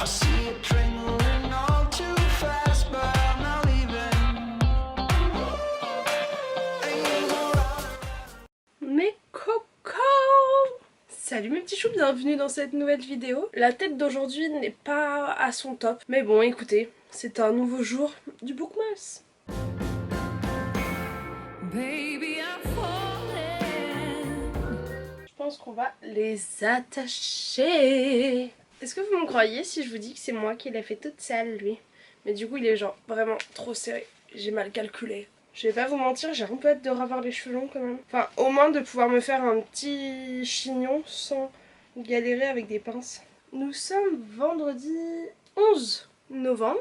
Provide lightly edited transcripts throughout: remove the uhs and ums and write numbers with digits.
I see it dwindling all too fast, but I'm not leaving. And you go round. Mes cocos! Salut mes petits choux, bienvenue dans cette nouvelle vidéo. La tête d'aujourd'hui n'est pas à son top, mais bon écoutez, c'est un nouveau jour du Bookmas. Baby, I'm falling. Je pense qu'on va les attacher. Est-ce que vous me croyez si je vous dis que c'est moi qui l'ai fait toute seule lui? Mais du coup il est genre vraiment trop serré, j'ai mal calculé. Je vais pas vous mentir, j'ai un peu hâte de revoir les cheveux longs quand même. Enfin, au moins de pouvoir me faire un petit chignon sans galérer avec des pinces. Nous sommes vendredi 11 novembre,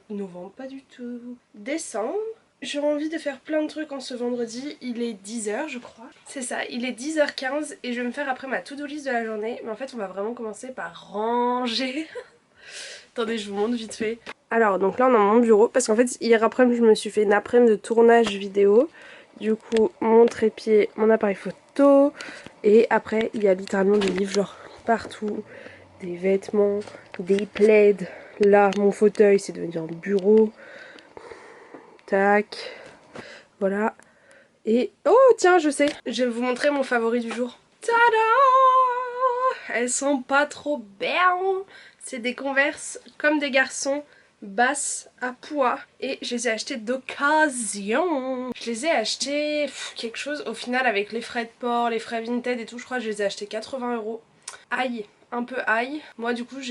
novembre pas du tout, décembre. J'ai envie de faire plein de trucs en ce vendredi, il est 10h je crois. C'est ça, il est 10h15 et je vais me faire après ma to-do list de la journée. Mais en fait on va vraiment commencer par ranger. Attendez, je vous montre vite fait. Alors donc là on est dans mon bureau parce qu'en fait hier après-midi je me suis fait une après-midi de tournage vidéo. Du coup mon trépied, mon appareil photo et après il y a littéralement des livres genre partout, des vêtements, des plaids. Là mon fauteuil c'est devenu un bureau. Tac, voilà. Et oh tiens je sais, je vais vous montrer mon favori du jour. Tada! Elles sont pas trop belles. C'est des Converse comme des garçons, basses à pois. Et je les ai achetées d'occasion. Je les ai achetées quelque chose au final avec les frais de port, les frais Vinted et tout. Je crois que je les ai achetées 80 €. Aïe, un peu aïe. Moi du coup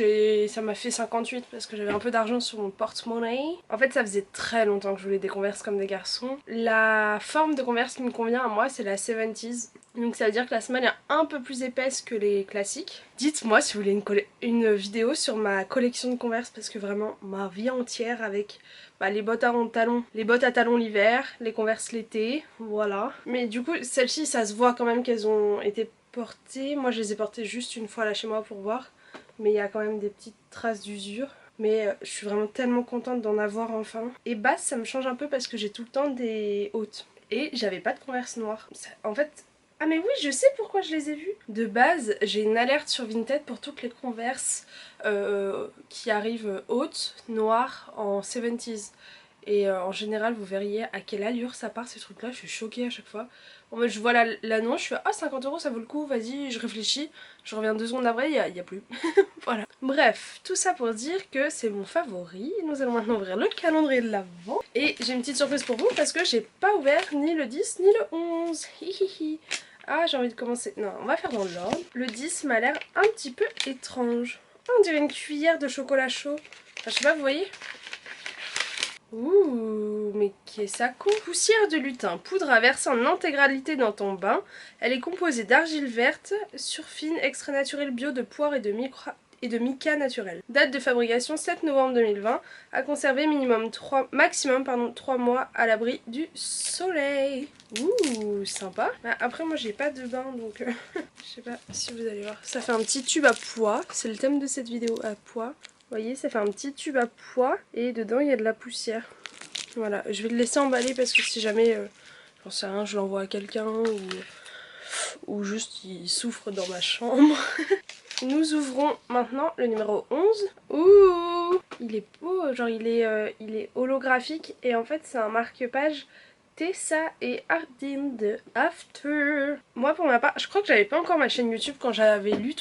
ça m'a fait 58 parce que j'avais un peu d'argent sur mon porte-monnaie. En fait ça faisait très longtemps que je voulais des Converse comme des garçons. La forme de Converse qui me convient à moi c'est la 70s. Donc ça veut dire que la semelle est un peu plus épaisse que les classiques. Dites-moi si vous voulez une vidéo sur ma collection de Converse parce que vraiment ma vie entière avec les bottes à talons, les bottes à talons l'hiver, les Converse l'été, voilà. Mais du coup celles-ci ça se voit quand même qu'elles ont été portées. Moi je les ai portées juste une fois là chez moi pour voir. Mais il y a quand même des petites traces d'usure. Mais je suis vraiment tellement contente d'en avoir enfin. Et basse ça me change un peu parce que j'ai tout le temps des hautes. Et j'avais pas de Converse noires. En fait... Ah mais oui, je sais pourquoi je les ai vus. De base, j'ai une alerte sur Vinted pour toutes les Converse qui arrivent hautes, noires, en 70s. Et en général, vous verriez à quelle allure ça part ces trucs-là. Je suis choquée à chaque fois. En mode, je vois l'annonce, je suis ah 50 € ça vaut le coup, vas-y, je réfléchis. Je reviens 2 secondes après, il y a plus. Voilà. Bref, tout ça pour dire que c'est mon favori. Nous allons maintenant ouvrir le calendrier de l'Avent. Et j'ai une petite surprise pour vous parce que j'ai pas ouvert ni le 10 ni le 11. Hihihi. Ah, j'ai envie de commencer. Non, on va faire dans l'ordre. Le 10 m'a l'air un petit peu étrange. Oh, on dirait une cuillère de chocolat chaud. Enfin, je sais pas, vous voyez? Ouh, mais qu'est-ce ça coûte? Poussière de lutin, poudre à verser en intégralité dans ton bain. Elle est composée d'argile verte, surfine, extrait naturel bio de poire et de mica naturel. Date de fabrication 7 novembre 2020. À conserver maximum 3 mois à l'abri du soleil. Ouh, sympa. Après moi j'ai pas de bain donc je sais pas si vous allez voir. Ça fait un petit tube à pois. C'est le thème de cette vidéo, à pois. Vous voyez, ça fait un petit tube à pois et dedans il y a de la poussière. Voilà, je vais le laisser emballer parce que si jamais, j'en sais rien, je l'envoie à quelqu'un ou juste il souffre dans ma chambre. Nous ouvrons maintenant le numéro 11. Ouh, il est beau, genre il est holographique et en fait c'est un marque-page Tessa et Ardine de After. Moi pour ma part, je crois que j'avais pas encore ma chaîne YouTube quand j'avais lu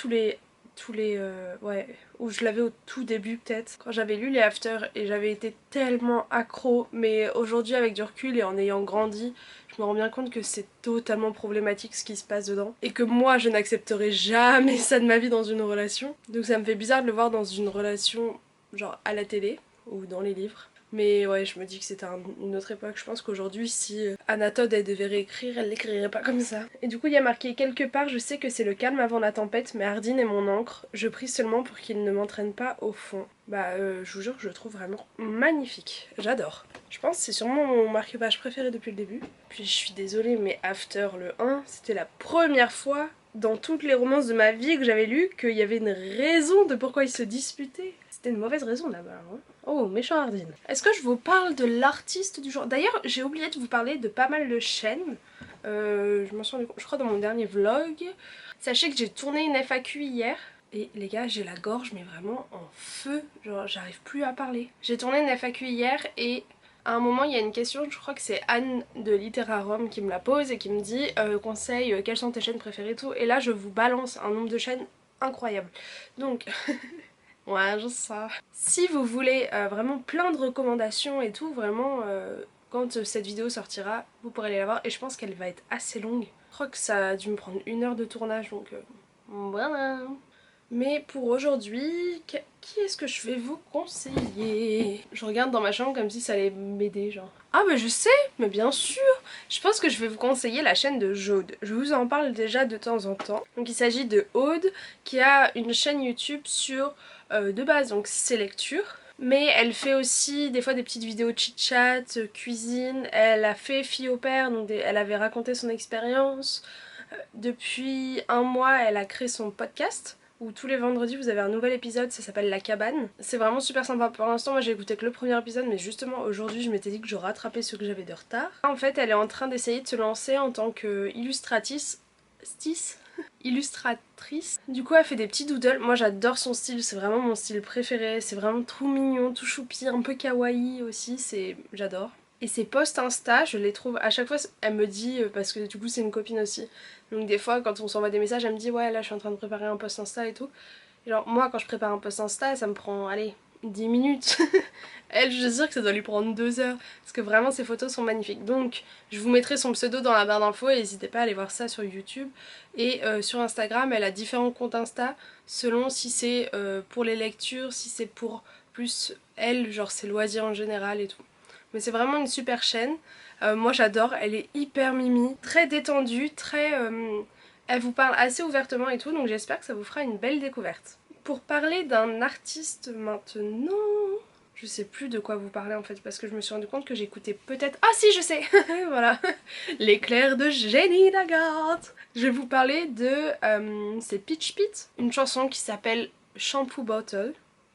ouais, ou je l'avais au tout début peut-être, quand j'avais lu les After et j'avais été tellement accro, mais aujourd'hui avec du recul et en ayant grandi, je me rends bien compte que c'est totalement problématique ce qui se passe dedans et que moi je n'accepterai jamais ça de ma vie dans une relation. Donc ça me fait bizarre de le voir dans une relation genre à la télé ou dans les livres. Mais ouais, je me dis que c'était une autre époque. Je pense qu'aujourd'hui, si Anna Todd elle devait réécrire, elle l'écrirait pas comme ça. Et du coup, il y a marqué quelque part, je sais que c'est le calme avant la tempête, mais Ardine est mon encre. Je prie seulement pour qu'il ne m'entraîne pas au fond. Je vous jure que je le trouve vraiment magnifique. J'adore. Je pense que c'est sûrement mon marque-page préféré depuis le début. Puis je suis désolée, mais After le 1, c'était la première fois dans toutes les romances de ma vie que j'avais lu qu'il y avait une raison de pourquoi ils se disputaient. C'était une mauvaise raison là-bas. Hein. Oh, méchant Ardine. Est-ce que je vous parle de l'artiste du jour? D'ailleurs, j'ai oublié de vous parler de pas mal de chaînes. Je m'en suis rendu compte, je crois, dans mon dernier vlog. Sachez que j'ai tourné une FAQ hier. Et les gars, j'ai la gorge mais vraiment en feu, genre j'arrive plus à parler. J'ai tourné une FAQ hier et à un moment il y a une question, je crois que c'est Anne de Literarum qui me la pose et qui me dit conseil, quelles sont tes chaînes préférées et tout. Et là je vous balance un nombre de chaînes incroyable. Donc ouais je sais. Si vous voulez vraiment plein de recommandations et tout, vraiment quand cette vidéo sortira vous pourrez aller la voir et je pense qu'elle va être assez longue. Je crois que ça a dû me prendre 1 heure de tournage donc voilà. Mais pour aujourd'hui, qui est-ce que je vais vous conseiller? Je regarde dans ma chambre comme si ça allait m'aider genre. Ah mais je sais, mais bien sûr. Je pense que je vais vous conseiller la chaîne de Jaude. Je vous en parle déjà de temps en temps. Donc il s'agit de Aude qui a une chaîne YouTube sur de base donc ses lectures. Mais elle fait aussi des fois des petites vidéos chit-chat, cuisine. Elle a fait fille au père, donc elle avait raconté son expérience. Depuis 1 mois, elle a créé son podcast où tous les vendredis vous avez un nouvel épisode, ça s'appelle La Cabane. C'est vraiment super sympa. Pour l'instant moi j'ai écouté que le premier épisode mais justement aujourd'hui je m'étais dit que je rattrapais ce que j'avais de retard. En fait elle est en train d'essayer de se lancer en tant qu'illustratrice. Illustratrice. Du coup elle fait des petits doodles, moi j'adore son style, c'est vraiment mon style préféré, c'est vraiment tout mignon, tout choupi, un peu kawaii aussi, j'adore. Et ses posts Insta, je les trouve à chaque fois, elle me dit, parce que du coup c'est une copine aussi, donc des fois quand on s'envoie des messages, elle me dit ouais là je suis en train de préparer un post Insta et tout. Et genre moi quand je prépare un post Insta, ça me prend, allez, 10 minutes. Elle, je veux dire que ça doit lui prendre 2 heures, parce que vraiment ses photos sont magnifiques. Donc je vous mettrai son pseudo dans la barre d'infos et n'hésitez pas à aller voir ça sur YouTube. Et sur Instagram, elle a différents comptes Insta, selon si c'est pour les lectures, si c'est pour plus elle, genre ses loisirs en général et tout. Mais c'est vraiment une super chaîne, moi j'adore, elle est hyper mimi, très détendue, très... elle vous parle assez ouvertement et tout, donc j'espère que ça vous fera une belle découverte. Pour parler d'un artiste maintenant... Je sais plus de quoi vous parler en fait parce que je me suis rendu compte que j'écoutais peut-être... Ah si je sais. Voilà. L'éclair de génie d'Agathe. Je vais vous parler de... c'est Peach Pit, une chanson qui s'appelle Shampoo Bottle.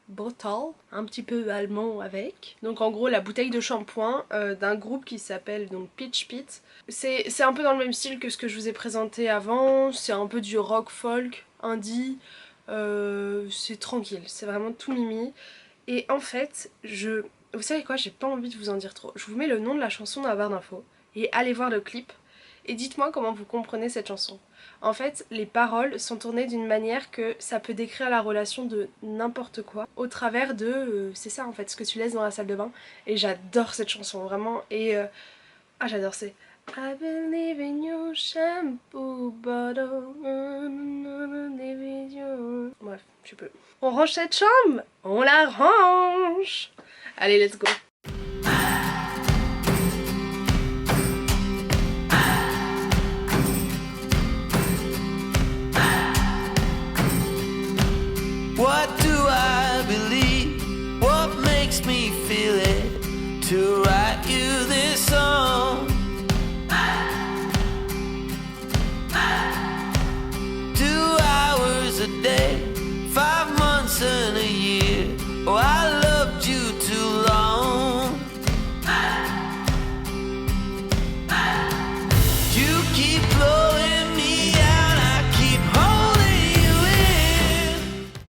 Bottle, un petit peu allemand avec. Donc en gros la bouteille de shampoing d'un groupe qui s'appelle donc Peach Pit. C'est un peu dans le même style que ce que je vous ai présenté avant, c'est un peu du rock folk, indie, c'est tranquille, c'est vraiment tout mimi. Et en fait, vous savez quoi, j'ai pas envie de vous en dire trop. Je vous mets le nom de la chanson dans la barre d'infos et allez voir le clip et dites-moi comment vous comprenez cette chanson. En fait, les paroles sont tournées d'une manière que ça peut décrire la relation de n'importe quoi au travers de... c'est ça en fait, ce que tu laisses dans la salle de bain. Et j'adore cette chanson, vraiment. Et... ah j'adore, c'est... I believe in your shampoo bottle. Bref, tu peux. On range cette chambre, on la range. Allez, let's go. What do I believe? What makes me feel it to write you this song? 2 hours a day, 5 months and a year. Oh, I loved you too long. You keep blowing me out, I keep holding you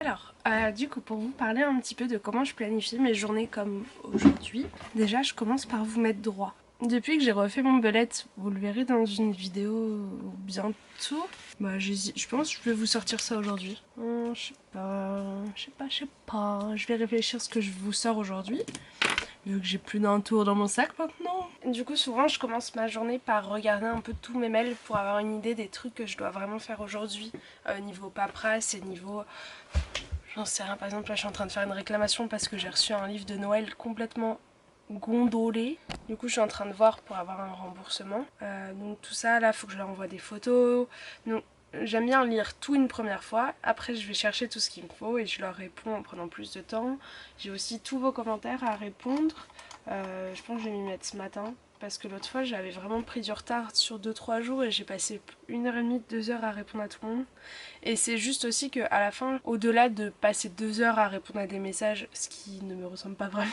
in. Alors, du coup, pour vous parler un petit peu de comment je planifie mes journées comme aujourd'hui, déjà je commence par vous mettre droit. Depuis que j'ai refait mon belette, vous le verrez dans une vidéo bientôt. Bah je pense que je vais vous sortir ça aujourd'hui. Je sais pas. Je vais réfléchir à ce que je vous sors aujourd'hui. Vu que j'ai plus d'un tour dans mon sac maintenant. Du coup souvent je commence ma journée par regarder un peu tous mes mails pour avoir une idée des trucs que je dois vraiment faire aujourd'hui. Niveau paperasse et niveau... J'en sais rien, par exemple là je suis en train de faire une réclamation parce que j'ai reçu un livre de Noël complètement gondolé. Du coup je suis en train de voir pour avoir un remboursement. Donc tout ça là faut que je leur envoie des photos. Donc j'aime bien lire tout une première fois. Après je vais chercher tout ce qu'il me faut et je leur réponds en prenant plus de temps. J'ai aussi tous vos commentaires à répondre. Je pense que je vais m'y mettre ce matin. parce que l'autre fois j'avais vraiment pris du retard sur 2-3 jours et j'ai passé 1h30, 2h à répondre à tout le monde. Et c'est juste aussi qu'à la fin, au-delà de passer 2 heures à répondre à des messages, ce qui ne me ressemble pas vraiment,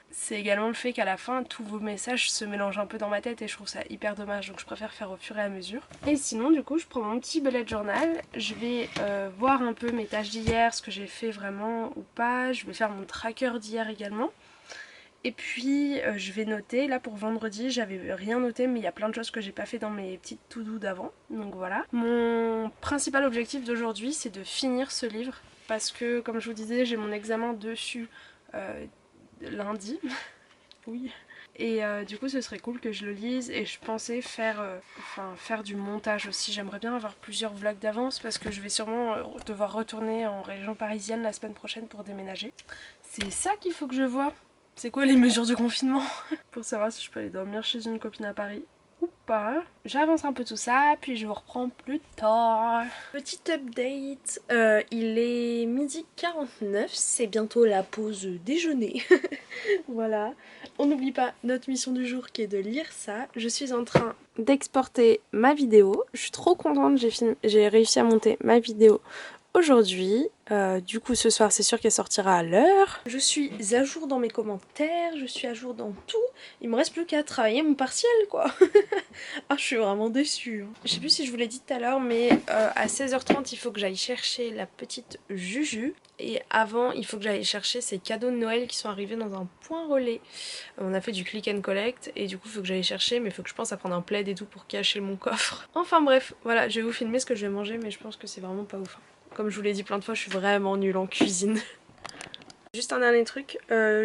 c'est également le fait qu'à la fin tous vos messages se mélangent un peu dans ma tête et je trouve ça hyper dommage, donc je préfère faire au fur et à mesure. Et sinon du coup je prends mon petit bullet journal, je vais voir un peu mes tâches d'hier, ce que j'ai fait vraiment ou pas, je vais faire mon tracker d'hier également. Et puis je vais noter, là pour vendredi j'avais rien noté mais il y a plein de choses que j'ai pas fait dans mes petites to-do d'avant, donc voilà. Mon principal objectif d'aujourd'hui c'est de finir ce livre parce que comme je vous disais j'ai mon examen dessus lundi, oui. Et du coup ce serait cool que je le lise et je pensais faire du montage aussi. J'aimerais bien avoir plusieurs vlogs d'avance parce que je vais sûrement devoir retourner en région parisienne la semaine prochaine pour déménager. C'est ça qu'il faut que je vois. C'est quoi les mesures du confinement pour savoir si je peux aller dormir chez une copine à Paris ou pas. J'avance un peu tout ça, puis je vous reprends plus tard. Petit update, il est 12h49, c'est bientôt la pause déjeuner. Voilà, on n'oublie pas notre mission du jour qui est de lire ça. Je suis en train d'exporter ma vidéo, je suis trop contente, j'ai réussi à monter ma vidéo aujourd'hui. Du coup ce soir c'est sûr qu'elle sortira à l'heure. Je suis à jour dans mes commentaires, je suis à jour dans tout. Il me reste plus qu'à travailler mon partiel quoi. Ah je suis vraiment déçue. Je sais plus si je vous l'ai dit tout à l'heure mais à 16h30 il faut que j'aille chercher la petite Juju. Et avant il faut que j'aille chercher ces cadeaux de Noël qui sont arrivés dans un point relais. On a fait du click and collect et du coup il faut que j'aille chercher mais il faut que je pense à prendre un plaid et tout pour cacher mon coffre. Enfin bref, voilà, je vais vous filmer ce que je vais manger mais je pense que c'est vraiment pas ouf. Comme je vous l'ai dit plein de fois, je suis vraiment nulle en cuisine. Juste un dernier truc,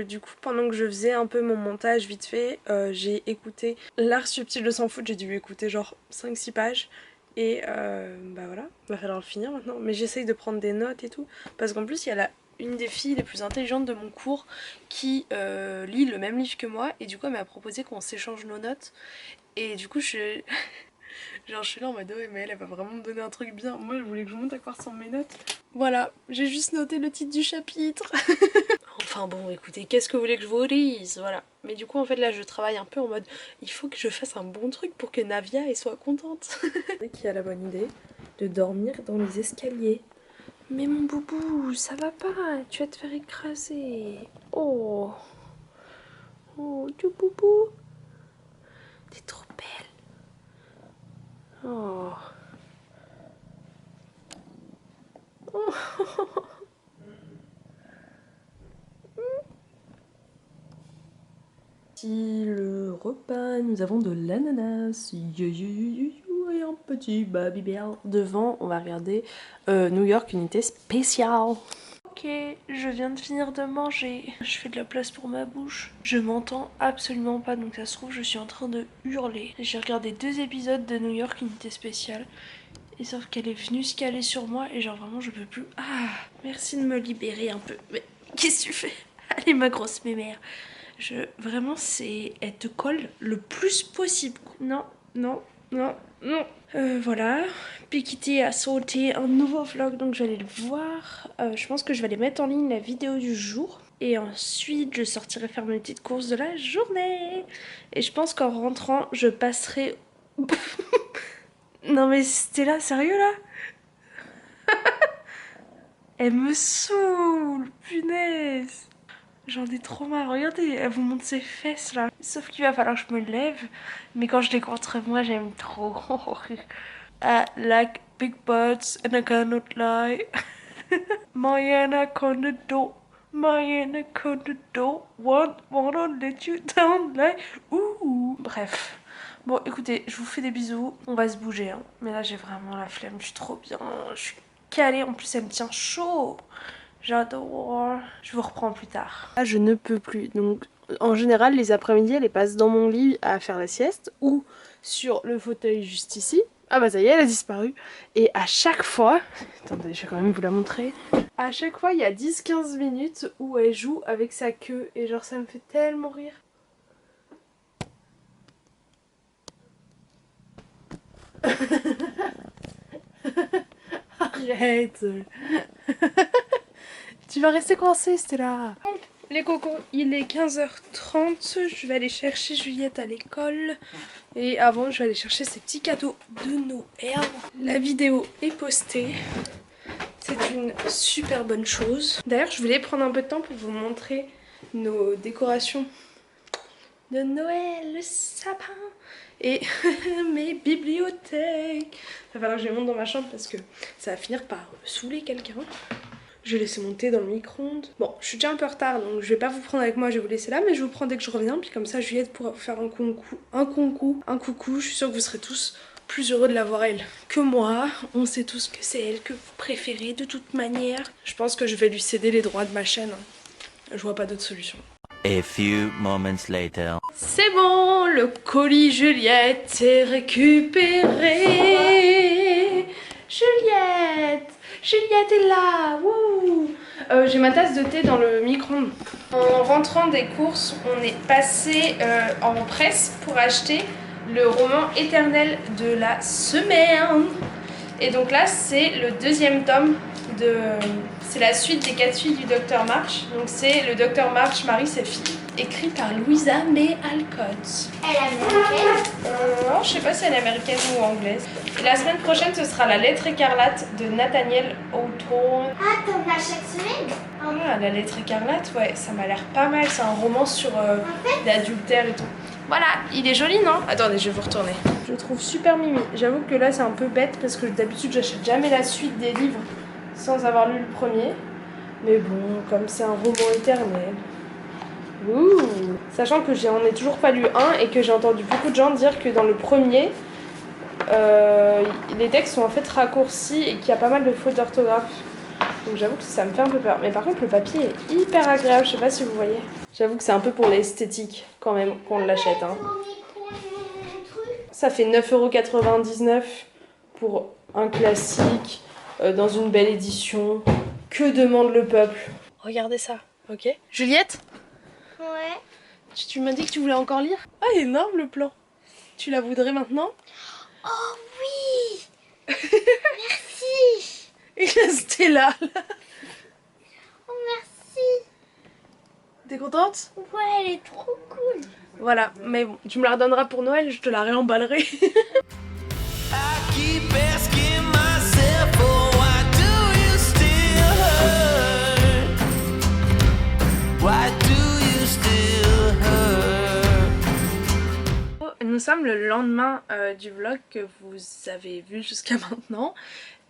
du coup pendant que je faisais un peu mon montage vite fait, j'ai écouté L'Art Subtil de S'en Foutre, j'ai dû écouter genre 5-6 pages. Et bah voilà, il va falloir le finir maintenant. Mais j'essaye de prendre des notes et tout. Parce qu'en plus il y a une des filles les plus intelligentes de mon cours qui lit le même livre que moi. Et du coup elle m'a proposé qu'on s'échange nos notes. Et du coup je suis là en mode ouais mais elle va vraiment me donner un truc bien. Moi je voulais que je monte à quoi ressemblent mes notes. Voilà, j'ai juste noté le titre du chapitre. Enfin bon écoutez, qu'est-ce que vous voulez que je vous lise, voilà. Mais du coup en fait là je travaille un peu en mode il faut que je fasse un bon truc pour que Navia elle soit contente. Qui a la bonne idée de dormir dans les escaliers. Mais mon boubou, ça va pas, tu vas te faire écraser. Oh, oh, tu boubou, t'es trop belle. Oh. Oh. Si le repas, nous avons de l'ananas et un petit Babybel. Devant, on va regarder New York Unité Spéciale. Ok, je viens de finir de manger. Je fais de la place pour ma bouche. Je m'entends absolument pas, donc ça se trouve, je suis en train de hurler. J'ai regardé 2 épisodes de New York Unité Spéciale. Et sauf qu'elle est venue se caler sur moi et genre vraiment je peux plus. Ah, merci de me libérer un peu. Mais qu'est-ce que tu fais? Allez ma grosse mémère. Vraiment c'est... Elle te colle le plus possible. Non, non, non, non. Voilà. Pikiti a sauté un nouveau vlog donc je vais aller le voir. Je pense que je vais aller mettre en ligne la vidéo du jour. Et ensuite je sortirai faire mes petites courses de la journée. Et je pense qu'en rentrant je passerai... Non mais c'était là, sérieux là? Elle me saoule, punaise. J'en ai trop marre, regardez, elle vous montre ses fesses là. Sauf qu'il va falloir que je me lève. Mais quand je les contre moi, j'aime trop. I like big butts and I cannot lie. My anaconda don't, my anaconda don't wanna let you down like ouh. Bref. Bon écoutez, je vous fais des bisous, on va se bouger hein. Mais là j'ai vraiment la flemme, je suis trop bien, je suis calée, en plus elle me tient chaud. J'adore. Je vous reprends plus tard. Là je ne peux plus, donc en général les après-midi elle les passe dans mon lit à faire la sieste ou sur le fauteuil juste ici. Ah bah ça y est, elle a disparu. Et à chaque fois, attendez je vais quand même vous la montrer. À chaque fois il y a 10-15 minutes où elle joue avec sa queue et genre ça me fait tellement rire. Arrête. Tu vas rester coincée, Stella. Les cocos, il est 15h30, je vais aller chercher Juliette à l'école. Et avant, je vais aller chercher ses petits cadeaux de Noël. La vidéo est postée. C'est une super bonne chose. D'ailleurs, je voulais prendre un peu de temps pour vous montrer nos décorations de Noël, le sapin et mes bibliothèques. Il va falloir que je les monte dans ma chambre parce que ça va finir par saouler quelqu'un. Je vais laisser monter dans le micro-ondes. Bon, je suis déjà un peu en retard, donc je vais pas vous prendre avec moi, je vais vous laisser là, mais je vous prends dès que je reviens. Puis comme ça, Juliette pourra vous faire un coucou. Je suis sûre que vous serez tous plus heureux de la voir elle que moi. On sait tous que c'est elle que vous préférez de toute manière. Je pense que je vais lui céder les droits de ma chaîne. Je vois pas d'autre solution. A few moments later. C'est bon, le colis Juliette est récupéré. Juliette est là. Wouh. J'ai ma tasse de thé dans le micro-ondes. En rentrant des courses, on est passé en presse pour acheter le roman éternel de la semaine. Et donc là, c'est le deuxième tome de... C'est la suite des 4 filles du Docteur March. Donc c'est le Docteur March, Marie, ses filles. Écrit par Louisa May Alcott. Elle est américaine. Non, je sais pas si elle est américaine ou anglaise. Et la semaine prochaine, ce sera La Lettre écarlate de Nathaniel Hawthorne. Ah, t'en as chaque semaine? Ah, La Lettre écarlate, ouais, ça m'a l'air pas mal. C'est un roman sur l'adultère et tout. Voilà, il est joli, non? Attendez, je vais vous retourner. Je le trouve super mimi. J'avoue que là, c'est un peu bête parce que d'habitude, j'achète jamais la suite des livres sans avoir lu le premier. Mais bon, comme c'est un roman éternel. Ouh. Sachant que j'en ai toujours pas lu un et que j'ai entendu beaucoup de gens dire que dans le premier, les textes sont en fait raccourcis et qu'il y a pas mal de fautes d'orthographe. Donc j'avoue que ça me fait un peu peur. Mais par contre, le papier est hyper agréable, je sais pas si vous voyez. J'avoue que c'est un peu pour l'esthétique quand même qu'on l'achète. Hein. Ça fait 9,99 € pour un classique dans une belle édition. Que demande le peuple? Regardez ça, ok? Juliette? Ouais. Tu m'as dit que tu voulais encore lire? Ah, énorme le plan. Tu la voudrais maintenant? Oh oui. Merci. Et la Stella là. Oh merci. T'es contente? Ouais, elle est trop cool. Voilà, mais bon, tu me la redonneras pour Noël, je te la réemballerai. I keep asking myself, oh, why do you still hurt? Why do you still hurt? Nous sommes le lendemain du vlog que vous avez vu jusqu'à maintenant.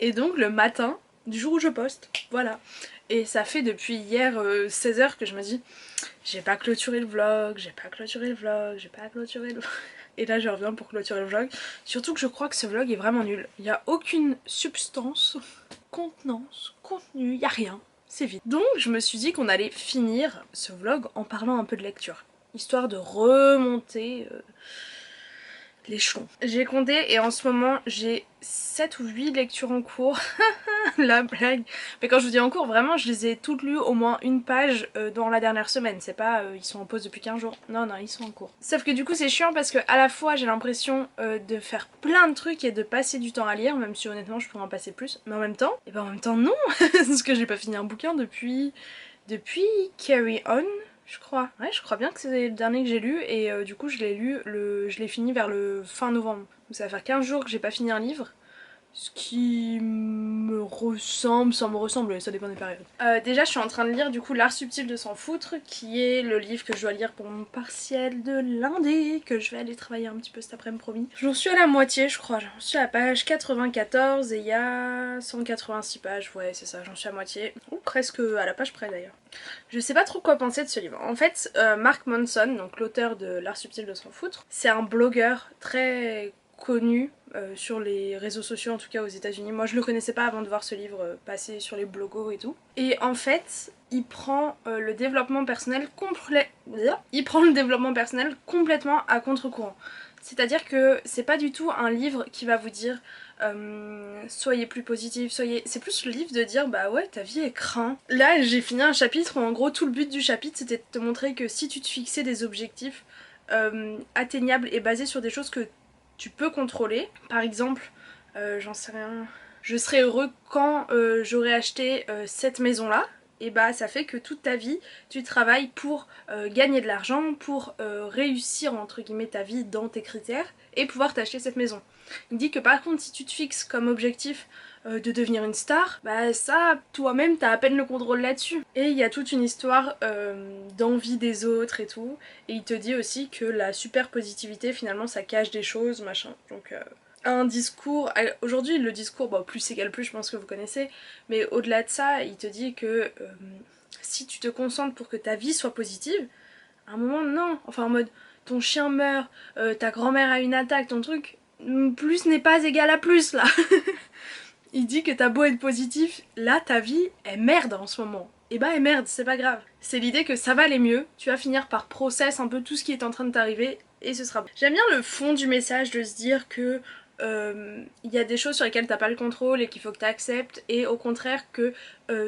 Et donc le matin du jour où je poste, voilà. Et ça fait depuis hier 16 h que je me dis j'ai pas clôturé le vlog, Et là je reviens pour clôturer le vlog. Surtout que je crois que ce vlog est vraiment nul. Il n'y a aucune substance, contenance, contenu, il n'y a rien. C'est vide. Donc je me suis dit qu'on allait finir ce vlog en parlant un peu de lecture. Histoire de remonter l'échelon. J'ai compté et en ce moment j'ai 7 ou 8 lectures en cours. La blague. Mais quand je vous dis en cours, vraiment je les ai toutes lues au moins une page dans la dernière semaine. C'est pas ils sont en pause depuis 15 jours. Non, ils sont en cours. Sauf que du coup c'est chiant parce que à la fois j'ai l'impression de faire plein de trucs et de passer du temps à lire, même si honnêtement je pourrais en passer plus. Mais en même temps, non. Parce que j'ai pas fini un bouquin depuis Carry On. Je crois. Ouais, je crois bien que c'est le dernier que j'ai lu et du coup je l'ai fini vers le fin novembre. Donc ça va faire 15 jours que j'ai pas fini un livre. Ce qui me ressemble, sans me ressembler, ça dépend des périodes. Déjà je suis en train de lire du coup L'Art subtil de s'en foutre, qui est le livre que je dois lire pour mon partiel de lundi, que je vais aller travailler un petit peu cet après-midi promis. J'en suis à la moitié je crois, j'en suis à la page 94 et il y a 186 pages, ouais c'est ça, j'en suis à moitié. Ou presque à la page près d'ailleurs. Je sais pas trop quoi penser de ce livre. En fait, Mark Manson, donc l'auteur de L'Art subtil de s'en foutre, c'est un blogueur très connu sur les réseaux sociaux, en tout cas aux États-Unis. Moi je le connaissais pas avant de voir ce livre passer sur les blogos et tout. Et en fait, il prend le développement personnel complètement à contre-courant. C'est-à-dire que c'est pas du tout un livre qui va vous dire soyez plus positif, c'est plus le livre de dire bah ouais ta vie est crin. Là j'ai fini un chapitre où en gros tout le but du chapitre c'était de te montrer que si tu te fixais des objectifs atteignables et basés sur des choses que tu peux contrôler, par exemple j'en sais rien, je serais heureux quand j'aurai acheté cette maison là. et bah ça fait que toute ta vie tu travailles pour gagner de l'argent, pour réussir entre guillemets ta vie dans tes critères et pouvoir t'acheter cette maison. Il dit que par contre si tu te fixes comme objectif de devenir une star, bah ça toi-même t'as à peine le contrôle là-dessus. Et il y a toute une histoire d'envie des autres et tout, et il te dit aussi que la super positivité finalement ça cache des choses machin, donc un discours, aujourd'hui le discours, bon, plus égale plus je pense que vous connaissez, mais au-delà de ça il te dit que si tu te concentres pour que ta vie soit positive, à un moment non, enfin en mode ton chien meurt, ta grand-mère a une attaque, ton truc, plus n'est pas égal à plus là. Il dit que t'as beau être positif, là ta vie est merde en ce moment. Et bah merde, c'est pas grave. C'est l'idée que ça va aller mieux, tu vas finir par process un peu tout ce qui est en train de t'arriver et ce sera bon. J'aime bien le fond du message de se dire que il y a des choses sur lesquelles t'as pas le contrôle et qu'il faut que t'acceptes, et au contraire que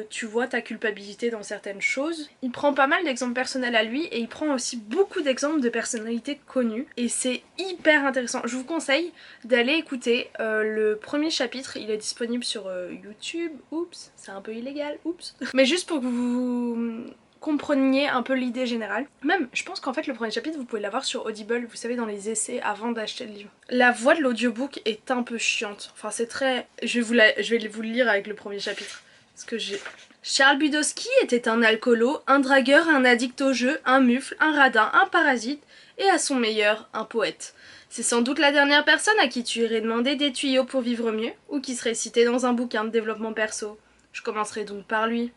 tu vois ta culpabilité dans certaines choses. Il prend pas mal d'exemples personnels à lui et il prend aussi beaucoup d'exemples de personnalités connues et c'est hyper intéressant. Je vous conseille d'aller écouter le premier chapitre, il est disponible sur YouTube, oups, c'est un peu illégal, oups. Mais juste pour que vous compreniez un peu l'idée générale. Même, je pense qu'en fait le premier chapitre vous pouvez l'avoir sur Audible, vous savez, dans les essais avant d'acheter le livre. La voix de l'audiobook est un peu chiante, enfin c'est très... Je vais vous le lire avec le premier chapitre, parce que j'ai... Charles Bukowski était un alcoolo, un dragueur, un addict au jeu, un mufle, un radin, un parasite, et à son meilleur, un poète. C'est sans doute la dernière personne à qui tu irais demander des tuyaux pour vivre mieux, ou qui serait citée dans un bouquin de développement perso. Je commencerai donc par lui.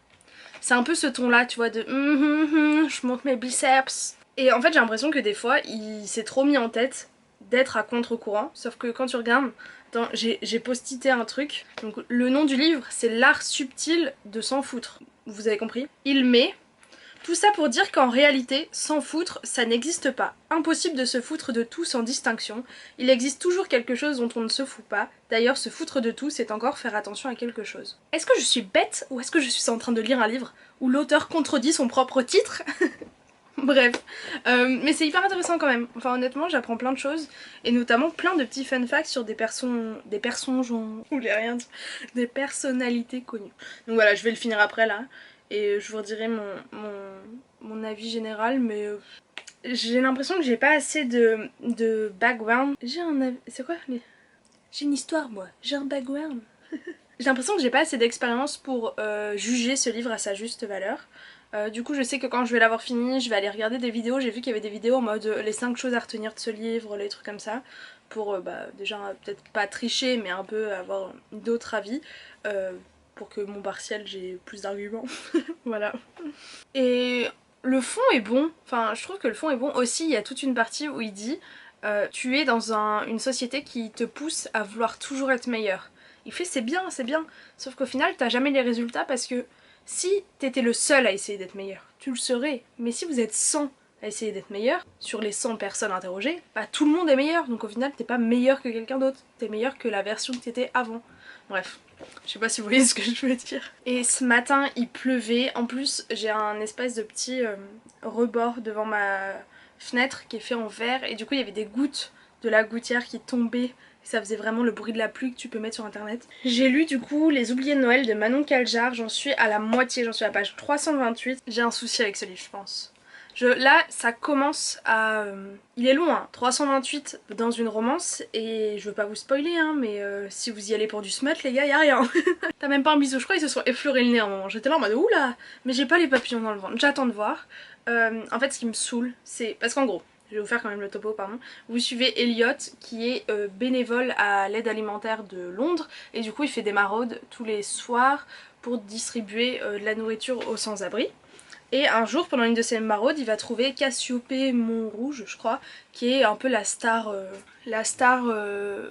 C'est un peu ce ton là, tu vois, de je monte mes biceps. Et en fait j'ai l'impression que des fois il s'est trop mis en tête d'être à contre-courant, sauf que quand tu regardes, attends, j'ai postité un truc, donc le nom du livre c'est l'art subtil de s'en foutre, vous avez compris. Il met tout ça pour dire qu'en réalité, s'en foutre, ça n'existe pas. Impossible de se foutre de tout sans distinction. Il existe toujours quelque chose dont on ne se fout pas. D'ailleurs, se foutre de tout, c'est encore faire attention à quelque chose. Est-ce que je suis bête ou est-ce que je suis en train de lire un livre où l'auteur contredit son propre titre? Bref, mais c'est hyper intéressant quand même. Enfin honnêtement, j'apprends plein de choses et notamment plein de petits fun facts sur des des personnalités connues. Donc voilà, je vais le finir après là. Et je vous redirai mon avis général, mais j'ai l'impression que j'ai pas assez de background. J'ai un avis... C'est quoi les... J'ai une histoire moi, j'ai un background. J'ai l'impression que j'ai pas assez d'expérience pour juger ce livre à sa juste valeur. Du coup je sais que quand je vais l'avoir fini, je vais aller regarder des vidéos. J'ai vu qu'il y avait des vidéos en mode les 5 choses à retenir de ce livre, les trucs comme ça. Pour déjà peut-être pas tricher, mais un peu avoir d'autres avis. Pour que mon partiel j'ai plus d'arguments. Voilà. Et le fond est bon, enfin je trouve que le fond est bon aussi. Il y a toute une partie où il dit tu es dans une société qui te pousse à vouloir toujours être meilleur. Il fait c'est bien, sauf qu'au final t'as jamais les résultats parce que si t'étais le seul à essayer d'être meilleur, tu le serais, mais si vous êtes 100 à essayer d'être meilleur, sur les 100 personnes interrogées, bah tout le monde est meilleur, donc au final t'es pas meilleur que quelqu'un d'autre, t'es meilleur que la version que t'étais avant. Bref, je sais pas si vous voyez ce que je veux dire. Et ce matin il pleuvait, en plus j'ai un espèce de petit rebord devant ma fenêtre qui est fait en verre et du coup il y avait des gouttes de la gouttière qui tombaient. Ça faisait vraiment le bruit de la pluie que tu peux mettre sur internet. J'ai lu du coup Les Oubliés de Noël de Manon Caljar, j'en suis à la moitié, j'en suis à la page 328. J'ai un souci avec ce livre je pense. Là ça commence à... Il est long hein, 328 dans une romance et je veux pas vous spoiler hein, mais si vous y allez pour du smut les gars y'a rien. T'as même pas un bisou, je crois qu'ils se sont effleurés le nez à un moment. J'étais là en mode oula, mais j'ai pas les papillons dans le ventre, j'attends de voir. En fait ce qui me saoule c'est... Parce qu'en gros, je vais vous faire quand même le topo pardon. Vous suivez Elliot qui est bénévole à l'aide alimentaire de Londres et du coup il fait des maraudes tous les soirs pour distribuer de la nourriture aux sans-abri. Et un jour pendant une de ces maraudes il va trouver Cassiopée Montrouge je crois, qui est un peu la star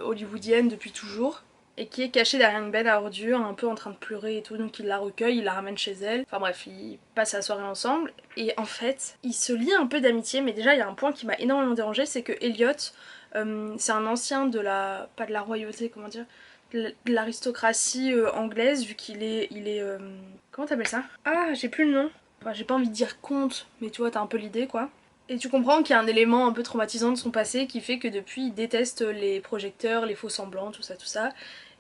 hollywoodienne depuis toujours et qui est cachée derrière une benne à ordures un peu en train de pleurer et tout, donc il la recueille, il la ramène chez elle, enfin bref ils passent la soirée ensemble et en fait ils se lient un peu d'amitié. Mais déjà il y a un point qui m'a énormément dérangée, c'est que Elliot c'est un ancien de la... pas de la royauté comment dire, de l'aristocratie anglaise vu qu'il est... comment t'appelles ça? Ah j'ai plus le nom. Enfin, j'ai pas envie de dire conte, mais tu vois, t'as un peu l'idée quoi. Et tu comprends qu'il y a un élément un peu traumatisant de son passé qui fait que depuis il déteste les projecteurs, les faux semblants, tout ça.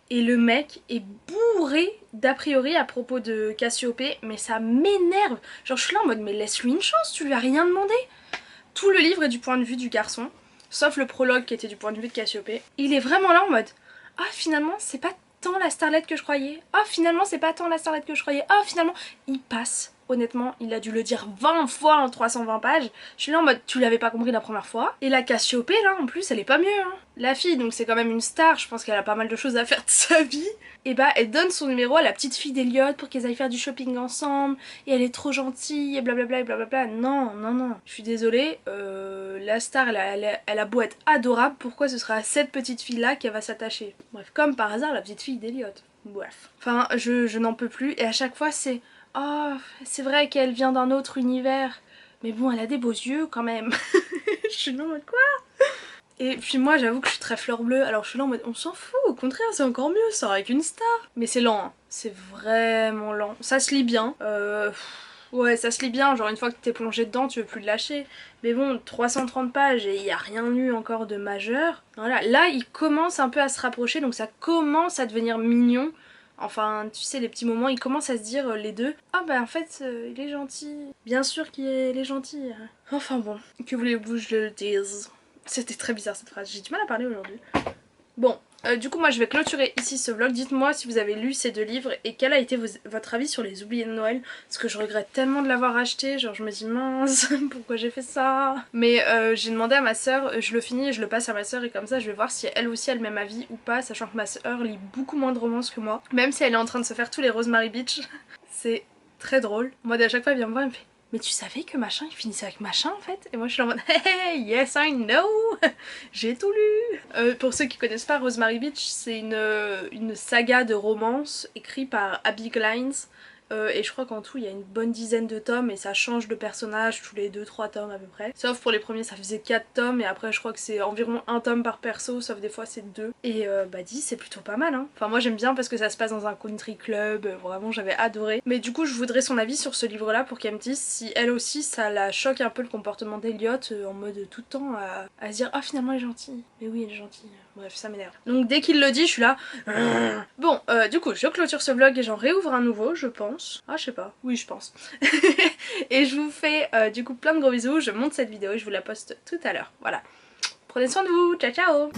Et le mec est bourré d'a priori à propos de Cassiopée, mais ça m'énerve. Genre je suis là en mode mais laisse-lui une chance, tu lui as rien demandé. Tout le livre est du point de vue du garçon, sauf le prologue qui était du point de vue de Cassiopée. Il est vraiment là en mode ah finalement c'est pas tant la starlette que je croyais. Ah finalement c'est pas tant la starlette que je croyais. Ah finalement il passe. Honnêtement, il a dû le dire 20 fois en 320 pages. Je suis là en mode, tu l'avais pas compris la première fois. Et la Cassiopée, là, en plus, elle est pas mieux. Hein. La fille, donc c'est quand même une star, je pense qu'elle a pas mal de choses à faire de sa vie. Et bah, elle donne son numéro à la petite fille d'Eliott pour qu'ils aillent faire du shopping ensemble. Et elle est trop gentille, et blablabla, et blablabla. Non, non, non. Je suis désolée, la star, elle a beau être adorable, pourquoi ce sera à cette petite fille-là qu'elle va s'attacher? Bref, comme par hasard, la petite fille d'Eliott. Bref. Enfin, je n'en peux plus. Et à chaque fois, c'est... Oh, c'est vrai qu'elle vient d'un autre univers. Mais bon, elle a des beaux yeux quand même. Je suis là en mode quoi? Et puis moi, j'avoue que je suis très fleur bleue. Alors je suis là en mode on s'en fout. Au contraire, c'est encore mieux. Ça aurait qu'une star. Mais c'est lent. Hein. C'est vraiment lent. Ça se lit bien. Ouais, ça se lit bien. Genre une fois que t'es plongé dedans, tu veux plus le lâcher. Mais bon, 330 pages et il n'y a rien eu encore de majeur. Voilà. Là, il commence un peu à se rapprocher. Donc ça commence à devenir mignon. Enfin, tu sais, les petits moments, ils commencent à se dire les deux. Ah bah en fait, il est gentil. Bien sûr qu'il est gentil. Enfin bon, que voulez-vous je le dise. C'était très bizarre cette phrase, j'ai du mal à parler aujourd'hui. Bon, du coup moi je vais clôturer ici ce vlog. Dites-moi si vous avez lu ces deux livres et quel a été votre avis sur les oubliés de Noël. Parce que je regrette tellement de l'avoir acheté, genre je me dis mince, pourquoi j'ai fait ça. Mais j'ai demandé à ma soeur, je le finis et je le passe à ma soeur et comme ça je vais voir si elle aussi a le même avis ou pas, sachant que ma soeur lit beaucoup moins de romances que moi. Même si elle est en train de se faire tous les Rosemary Beach. C'est très drôle. Moi à chaque fois elle vient me voir et me fait mais tu savais que machin il finissait avec machin en fait? Et moi je suis en mode hey yes I know. J'ai tout lu. Pour ceux qui connaissent pas, Rosemary Beach c'est une saga de romance écrite par Abby Glines. Et je crois qu'en tout il y a une bonne dizaine de tomes et ça change de personnage tous les 2-3 tomes à peu près. Sauf pour les premiers ça faisait 4 tomes et après je crois que c'est environ 1 tome par perso, sauf des fois c'est 2. Et bah 10 c'est plutôt pas mal hein. Enfin moi j'aime bien parce que ça se passe dans un country club, vraiment j'avais adoré. Mais du coup je voudrais son avis sur ce livre là pour qu'elle me dise si elle aussi ça la choque un peu le comportement d'Eliott en mode tout le temps à se dire ah finalement elle est gentille. Mais oui elle est gentille. Bref ça m'énerve. Donc dès qu'il le dit je suis là. Bon du coup je clôture ce vlog et j'en réouvre un nouveau je pense. Ah je sais pas, oui je pense. Et je vous fais du coup plein de gros bisous, je monte cette vidéo et je vous la poste tout à l'heure. Voilà. Prenez soin de vous, ciao ciao.